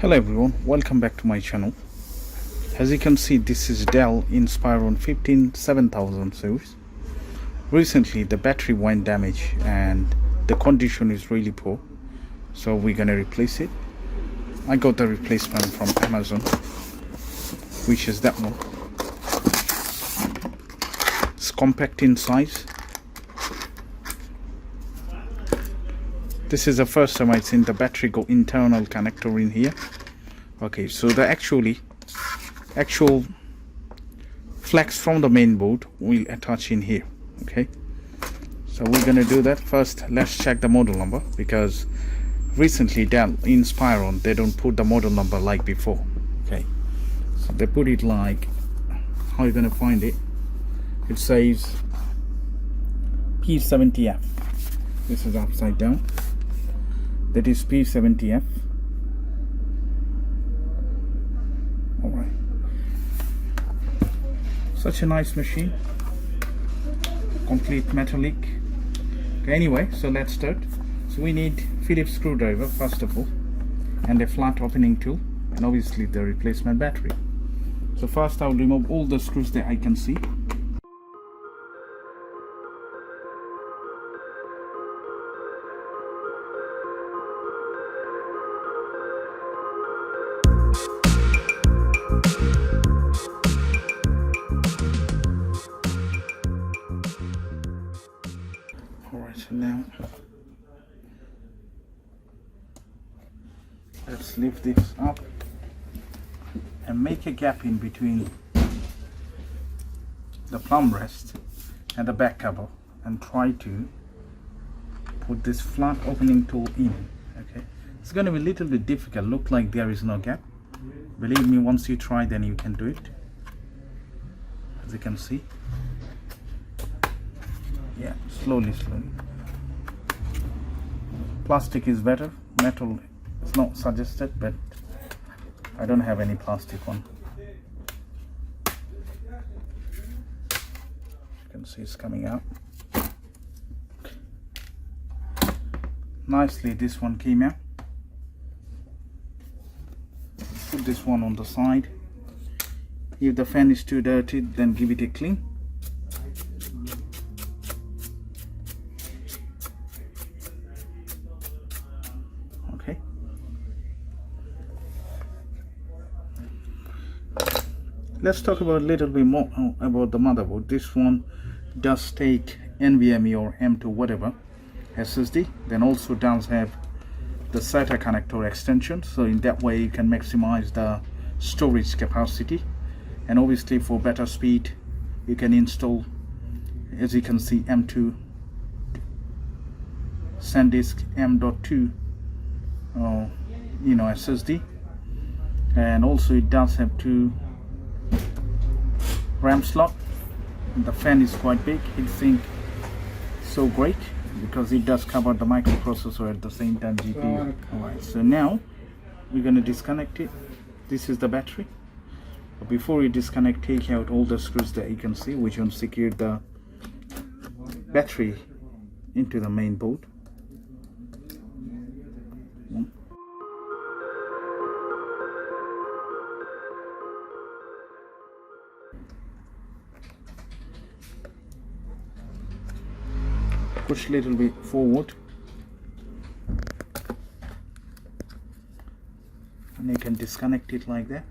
Hello everyone, welcome back to my channel. As you can see, this is Dell Inspiron 7000 series. Recently the battery went damaged and the condition is really poor, so we're gonna replace it. I got the replacement from Amazon, which is that one. It's compact in size. This is the first time I've seen the battery go internal connector in here. Okay, so the actual flex from the main board will attach in here. Okay, so we're gonna do that first. Let's check the model number, because recently Dell Inspiron, they don't put the model number like before. Okay, so they put it like, how are you gonna find it? It says P70F. This is upside down. That is P70F. Alright. Such a nice machine. Complete metallic. Okay, anyway, so let's start. So we need Phillips screwdriver first of all, and a flat opening tool, and obviously the replacement battery. So first I'll remove all the screws that I can see. Alright, so now let's lift this up and make a gap in between the plumb rest and the back cover, and try to put this flat opening tool in. Okay, it's going to be a little bit difficult. Look like there is no gap. Believe me, once you try, then you can do it. As you can see, yeah, slowly. Plastic is better. Metal is not suggested, but I don't have any plastic one. You can see it's coming out nicely. This one came out. Put this one on the side. If the fan is too dirty, then give it a clean. Okay. Let's talk about a little bit more about the motherboard. This one does take NVMe or M2 whatever SSD, then also does have the SATA connector extension, so in that way you can maximize the storage capacity. And obviously for better speed, you can install, as you can see, M2 SanDisk M.2 SSD, and also it does have 2 RAM slot. The fan is quite big. Heatsink so great because it does cover the microprocessor at the same time GPU. Alright, so now we're going to disconnect it. This is the battery. But before you disconnect, take out all the screws that you can see, which will secure the battery into the main board. Push a little bit forward, and you can disconnect it like that.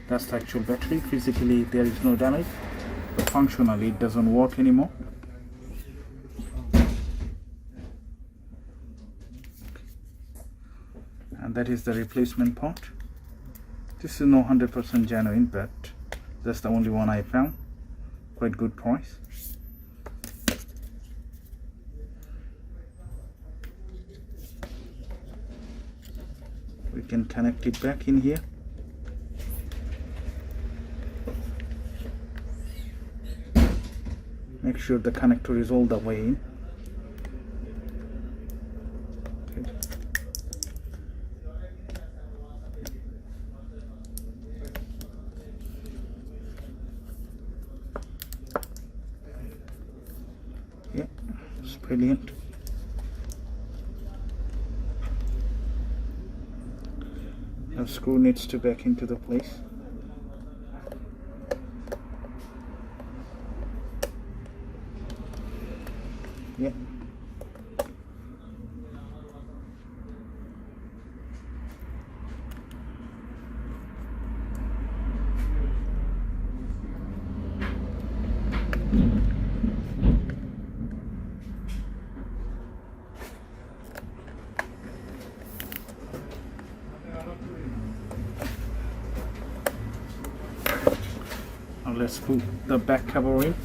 That's the actual battery. Physically there is no damage, but functionally it doesn't work anymore. And that is the replacement part. This is no 100% genuine, but that's the only one I found. Quite good price. We can connect it back in here. Make sure the connector is all the way in. Okay. Yeah, it's brilliant. Now screw needs to back into the place. Yeah. Now let's put the back cover in.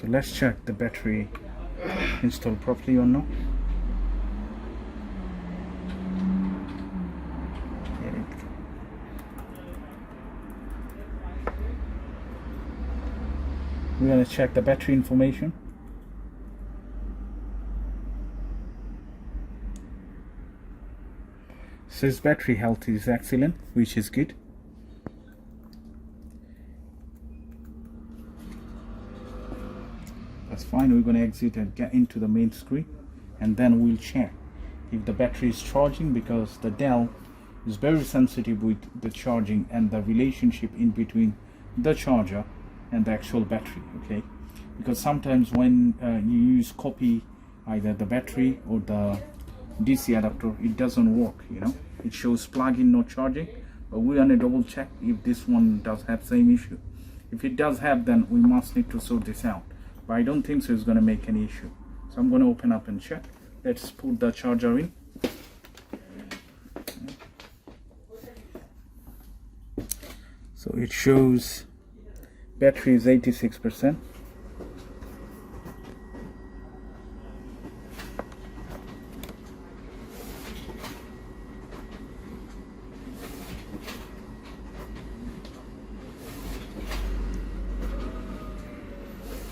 So let's check the battery installed properly or not. We're going to check the battery information. Says battery health is excellent, which is good. That's fine. We're going to exit and get into the main screen, and then we'll check if the battery is charging, because the Dell is very sensitive with the charging and the relationship in between the charger and the actual battery. Okay, because sometimes when you use copy either the battery or the DC adapter, it doesn't work, you know, it shows plug-in not charging. But we're gonna double check if this one does have same issue. If it does have, then we must need to sort this out, but I don't think so it's gonna make any issue. So I'm gonna open up and check. Let's put the charger in. So it shows battery is 86%.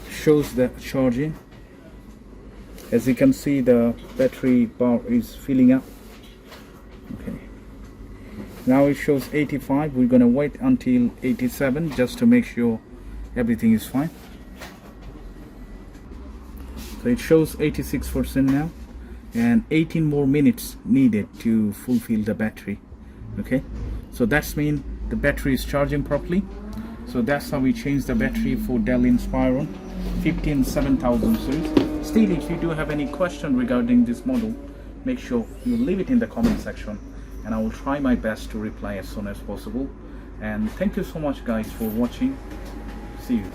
Shows that charging. As you can see, the battery bar is filling up. Okay, now it shows 85. We're gonna wait until 87 just to make sure everything is fine. So it shows 86% now, and 18 more minutes needed to fulfill the battery. Okay, so that's mean the battery is charging properly. So that's how we change the battery for Dell Inspiron 157,000 series. Still, if you do have any question regarding this model, make sure you leave it in the comment section, and I will try my best to reply as soon as possible. And thank you so much guys for watching. See you.